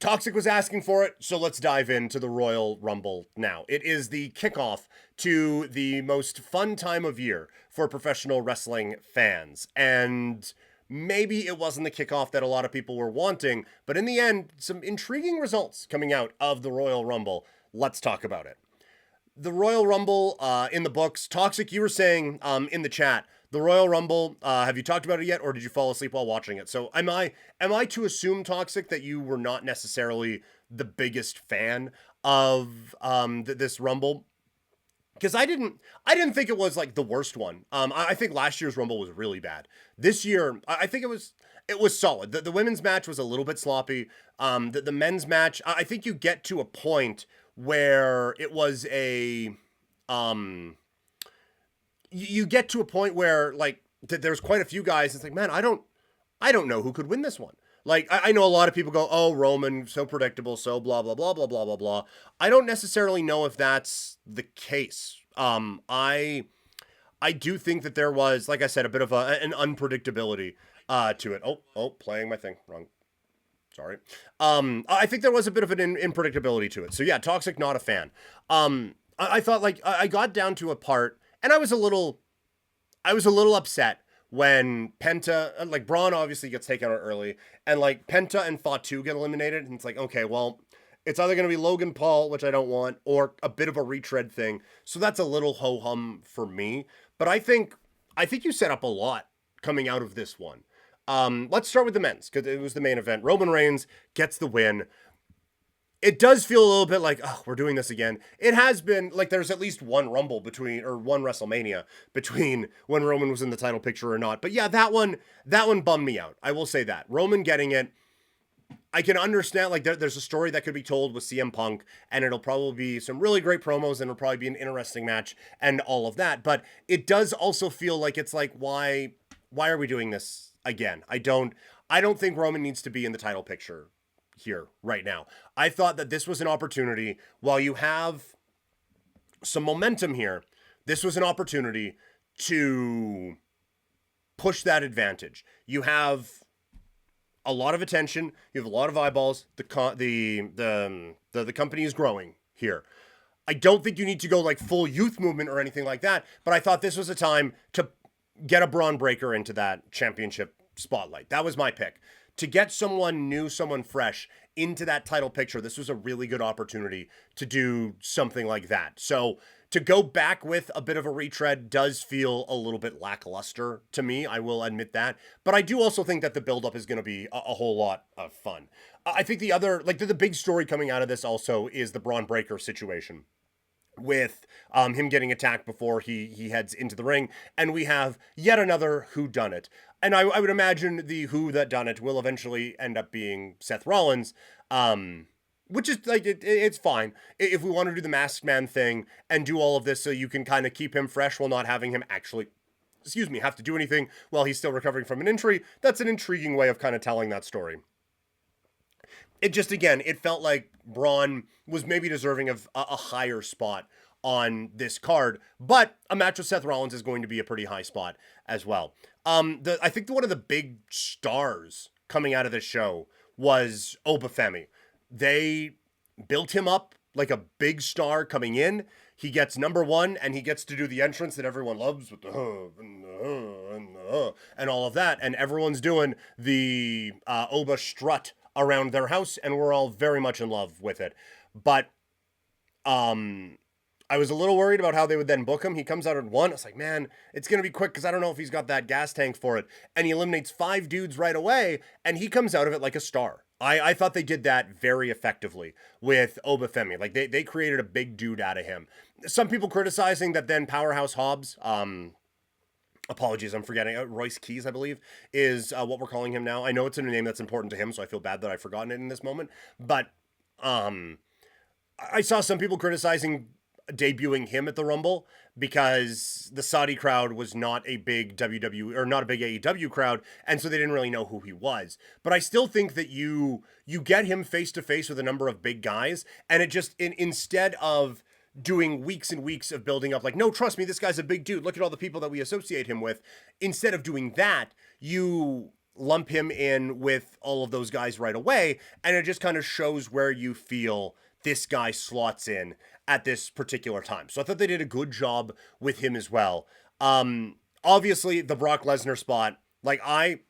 Toxic was asking for it, so let's dive into the Royal Rumble now. It is the kickoff to the most fun time of year for professional wrestling fans. And maybe it wasn't the kickoff that a lot of people were wanting, but in the end, some intriguing results coming out of the Royal Rumble. Let's talk about it. The Royal Rumble in the books. Toxic, you were saying in the chat, the Royal Rumble, have you talked about it yet, or did you fall asleep while watching it? So am I to assume, Toxic, that you were not necessarily the biggest fan of this Rumble? Because I didn't think it was like the worst one. I think last year's Rumble was really bad. This year, I think it was solid. The women's match was a little bit sloppy. The men's match, I think you get to a point where it was a you get to a point where like there's quite a few guys. It's like, man, I don't know who could win this one. Like, I know a lot of people go, oh, Roman, so predictable, so blah, blah, blah, blah, blah, blah, blah. I don't necessarily know if that's the case. I do think that there was, like I said, a bit of an unpredictability to it. Oh, playing my thing wrong. Sorry. I think there was a bit of an unpredictability to it. So yeah, Toxic, not a fan. I thought like I got down to a part and I was a little upset when Penta, like Braun obviously gets taken out early and like Penta and Fatu get eliminated. And it's like, okay, well, it's either going to be Logan Paul, which I don't want, or a bit of a retread thing. So that's a little ho-hum for me. But I think you set up a lot coming out of this one. Let's start with the men's, because it was the main event. Roman Reigns gets the win. It does feel a little bit like, oh, we're doing this again. It has been, like, there's at least one Rumble or one WrestleMania between when Roman was in the title picture or not. But yeah, that one bummed me out. I will say that. Roman getting it, I can understand, like, there's a story that could be told with CM Punk, and it'll probably be some really great promos, and it'll probably be an interesting match, and all of that. But it does also feel like it's like, why are we doing this again? I don't think Roman needs to be in the title picture here right now. I thought that this was an opportunity, while you have some momentum here, this was an opportunity to push that advantage. You have a lot of attention, you have a lot of eyeballs, the company is growing here. I don't think you need to go like full youth movement or anything like that, but I thought this was a time to get a Braun Breaker into that championship spotlight. That was my pick. To get someone new, someone fresh into that title picture, this was a really good opportunity to do something like that. So to go back with a bit of a retread does feel a little bit lackluster to me. I will admit that. But I do also think that the buildup is going to be a whole lot of fun. I think the other, like the big story coming out of this also is the Braun Breaker situation, with him getting attacked before he heads into the ring. And we have yet another whodunit. And I would imagine the who that done it will eventually end up being Seth Rollins, which is like, it's fine. If we want to do the Masked Man thing and do all of this so you can kind of keep him fresh while not having him actually, have to do anything while he's still recovering from an injury, that's an intriguing way of kind of telling that story. It just, again, it felt like Braun was maybe deserving of a higher spot on this card, but a match with Seth Rollins is going to be a pretty high spot as well. I think one of the big stars coming out of this show was Oba Femi. They built him up like a big star coming in. He gets number one, and he gets to do the entrance that everyone loves with the and all of that, and everyone's doing the Oba strut around their house, and we're all very much in love with it. But I was a little worried about how they would then book him. He comes out at 1. I was like, man, it's going to be quick because I don't know if he's got that gas tank for it. And he eliminates 5 dudes right away, and he comes out of it like a star. I thought they did that very effectively with Oba Femi. Like, they created a big dude out of him. Some people criticizing that then Powerhouse Hobbs, apologies, I'm forgetting, Royce Keys, I believe, is what we're calling him now. I know it's a name that's important to him, so I feel bad that I've forgotten it in this moment. But I saw some people criticizing debuting him at the Rumble because the Saudi crowd was not a big WWE or not a big AEW crowd, and so they didn't really know who he was. But I still think that you get him face to face with a number of big guys, and it just instead of doing weeks and weeks of building up like, no, trust me, this guy's a big dude, look at all the people that we associate him with, instead of doing that, you lump him in with all of those guys right away, and it just kind of shows where you feel this guy slots in at this particular time. So I thought they did a good job with him as well. Obviously, the Brock Lesnar spot, like I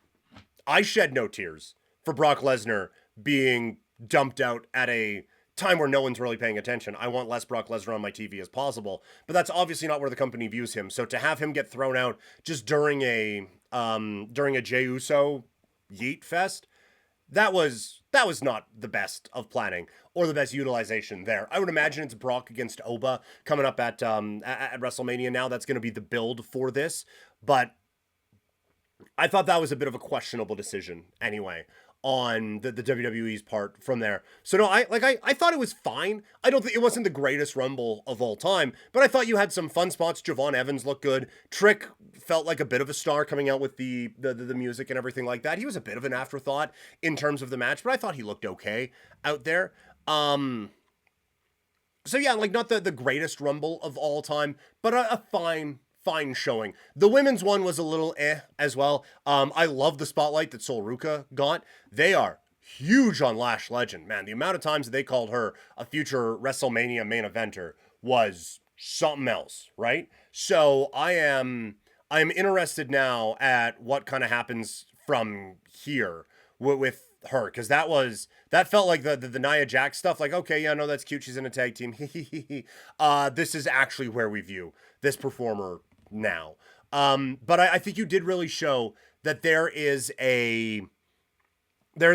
shed no tears for Brock Lesnar being dumped out at a time where no one's really paying attention. I want less Brock Lesnar on my TV as possible, but that's obviously not where the company views him. So to have him get thrown out just during a Jey Uso yeet fest, that was not the best of planning or the best utilization there. I would imagine it's Brock against Oba coming up at WrestleMania now. That's going to be the build for this, but I thought that was a bit of a questionable decision anyway on the WWE's part from there. So no, I thought it was fine. I don't think it wasn't the greatest Rumble of all time, but I thought you had some fun spots. Javon Evans looked good. Trick felt like a bit of a star coming out with the music and everything like that. He was a bit of an afterthought in terms of the match, but I thought he looked okay out there. So yeah, like not the greatest Rumble of all time, but a fine showing. The women's one was a little as well. I love the spotlight that Sol Ruca got. They are huge on Lash Legend, man. The amount of times that they called her a future WrestleMania main eventer was something else, right? So I am interested now at what kind of happens from here with her, because that felt like the Nia Jax stuff. Like, okay, yeah, no, that's cute. She's in a tag team. This is actually where we view this performer now. But I think you did really show that there's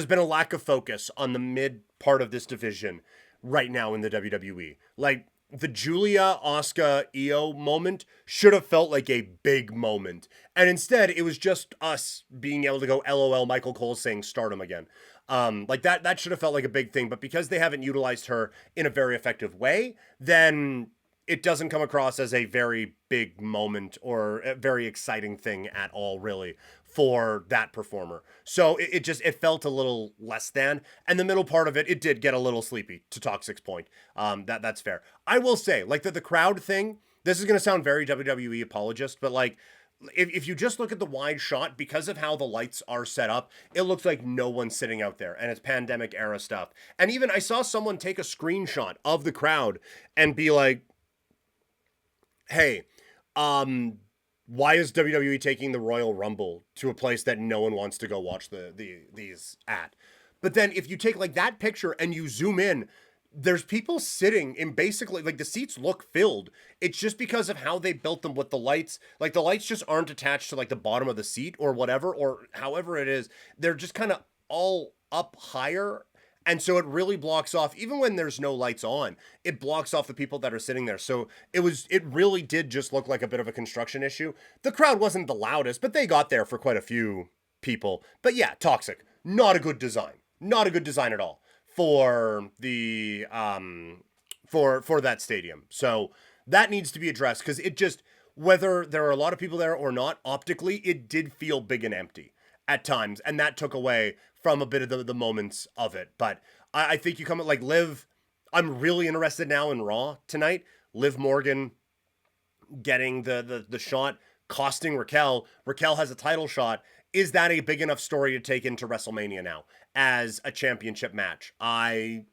been a lack of focus on the mid part of this division right now in the WWE. Like the Julia, Asuka, Io moment should have felt like a big moment. And instead it was just us being able to go LOL Michael Cole saying stardom again. Like that should have felt like a big thing, but because they haven't utilized her in a very effective way, then it doesn't come across as a very big moment or a very exciting thing at all, really, for that performer. So it felt a little less than. And the middle part of it did get a little sleepy, to Toxic's point. That's fair. I will say, like the crowd thing, this is going to sound very WWE apologist, but like, if you just look at the wide shot, because of how the lights are set up, it looks like no one's sitting out there, and it's pandemic era stuff. And even I saw someone take a screenshot of the crowd and be like, hey, why is WWE taking the Royal Rumble to a place that no one wants to go watch these at? But then if you take like that picture and you zoom in, there's people sitting in basically like the seats look filled. It's just because of how they built them with the lights. Like the lights just aren't attached to like the bottom of the seat or whatever, or however it is. They're just kind of all up higher. And so it really blocks off, even when there's no lights on, it blocks off the people that are sitting there. So it really did just look like a bit of a construction issue. The crowd wasn't the loudest, but they got there for quite a few people. But yeah, Toxic, not a good design. Not a good design at all for the, for that stadium. So that needs to be addressed, because it just, whether there are a lot of people there or not, optically, it did feel big and empty at times, and that took away from a bit of the moments of it. But I think you come at like Liv. I'm really interested now in Raw tonight. Liv Morgan getting the shot, costing Raquel. Raquel has a title shot. Is that a big enough story to take into WrestleMania now as a championship match? I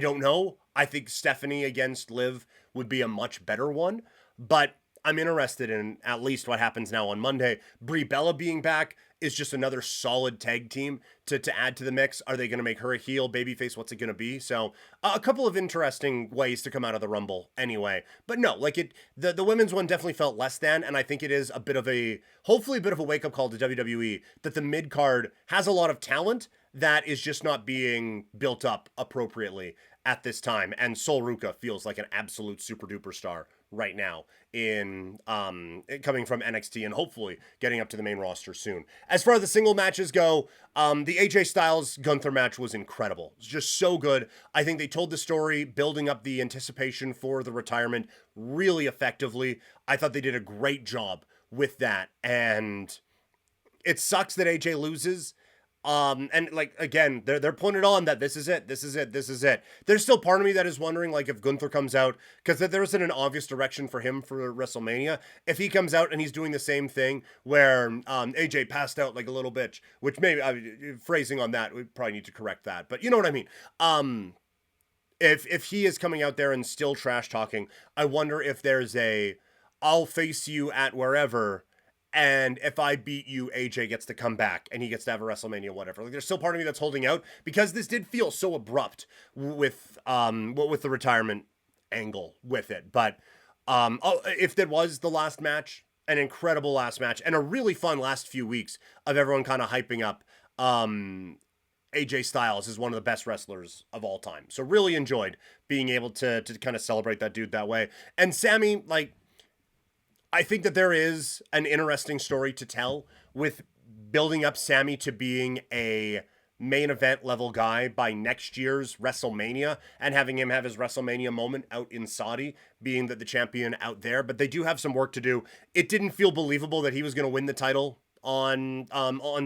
don't know. I think Stephanie against Liv would be a much better one, but I'm interested in at least what happens now on Monday. Brie Bella being back is just another solid tag team to add to the mix. Are they going to make her a heel, babyface? What's it going to be? So a couple of interesting ways to come out of the Rumble anyway. But no, like the women's one definitely felt less than, and I think it is hopefully a bit of a wake-up call to WWE that the mid-card has a lot of talent that is just not being built up appropriately at this time. And Sol Ruca feels like an absolute super duper star right now in coming from NXT and hopefully getting up to the main roster soon. As far as the single matches go, the AJ Styles Gunther match was incredible. It's just so good. I think they told the story, building up the anticipation for the retirement really effectively. I thought they did a great job with that, and it sucks that AJ loses. And like again, they're putting it on that this is it, this is it, this is it. There's still part of me that is wondering like if Gunther comes out, because there isn't an obvious direction for him for WrestleMania. If he comes out and he's doing the same thing where AJ passed out like a little bitch, which maybe phrasing on that, we probably need to correct that, but you know what I mean. If he is coming out there and still trash talking, I wonder if there's a I'll face you at wherever, and if I beat you, AJ gets to come back and he gets to have a WrestleMania, whatever. Like there's still part of me that's holding out because this did feel so abrupt with the retirement angle with it. But if that was the last match, an incredible last match and a really fun last few weeks of everyone kind of hyping up AJ Styles is one of the best wrestlers of all time. So really enjoyed being able to kind of celebrate that dude that way. And Sami, like, I think that there is an interesting story to tell with building up Sami to being a main event level guy by next year's WrestleMania and having him have his WrestleMania moment out in Saudi, being the champion out there. But they do have some work to do. It didn't feel believable that he was going to win the title on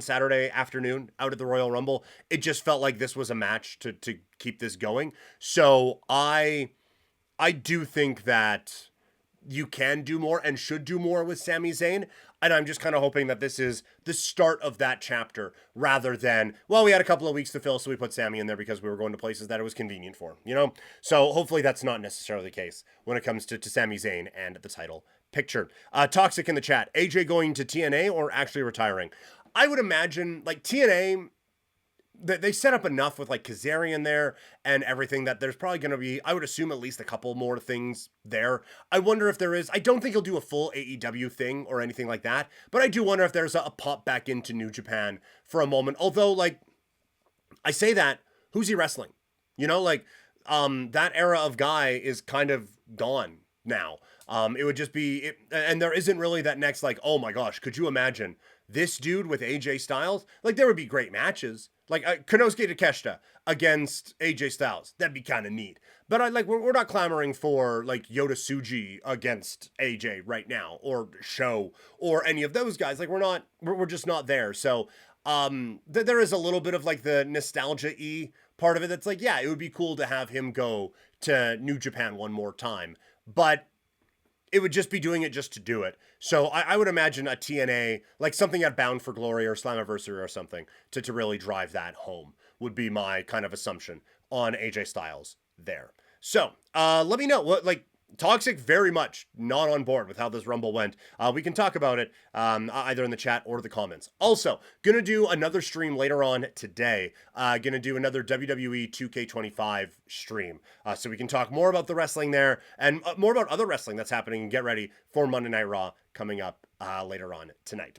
Saturday afternoon out at the Royal Rumble. It just felt like this was a match to keep this going. So I do think that you can do more and should do more with Sami Zayn. And I'm just kind of hoping that this is the start of that chapter rather than, well, we had a couple of weeks to fill, so we put Sami in there because we were going to places that it was convenient for him, you know? So hopefully that's not necessarily the case when it comes to Sami Zayn and the title picture. Toxic in the chat, AJ going to TNA or actually retiring? I would imagine, like, TNA, they set up enough with like Kazarian there and everything that there's probably going to be, I would assume, at least a couple more things there. I wonder if there is. I don't think he'll do a full AEW thing or anything like that, but I do wonder if there's a pop back into New Japan for a moment. Although, like, I say that, who's he wrestling? You know, like, that era of guy is kind of gone now. It would just be, and there isn't really that next, like, oh my gosh, could you imagine this dude with AJ Styles? Like, there would be great matches. Like Konosuke Takeshita against AJ Styles. That'd be kind of neat. But we're not clamoring for like Yota Tsuji against AJ right now, or Sho, or any of those guys. Like we're just not there. So there is a little bit of like the nostalgia-y part of it that's like, yeah, it would be cool to have him go to New Japan one more time. But it would just be doing it just to do it. So I would imagine a TNA, like something at Bound for Glory or Slammiversary or something, to really drive that home would be my kind of assumption on AJ Styles there. So let me know what, like, Toxic very much not on board with how this Rumble went. We can talk about it either in the chat or the comments. Also, gonna do another stream later on today. Gonna do another WWE 2K25 stream. So we can talk more about the wrestling there and more about other wrestling that's happening and get ready for Monday Night Raw coming up later on tonight.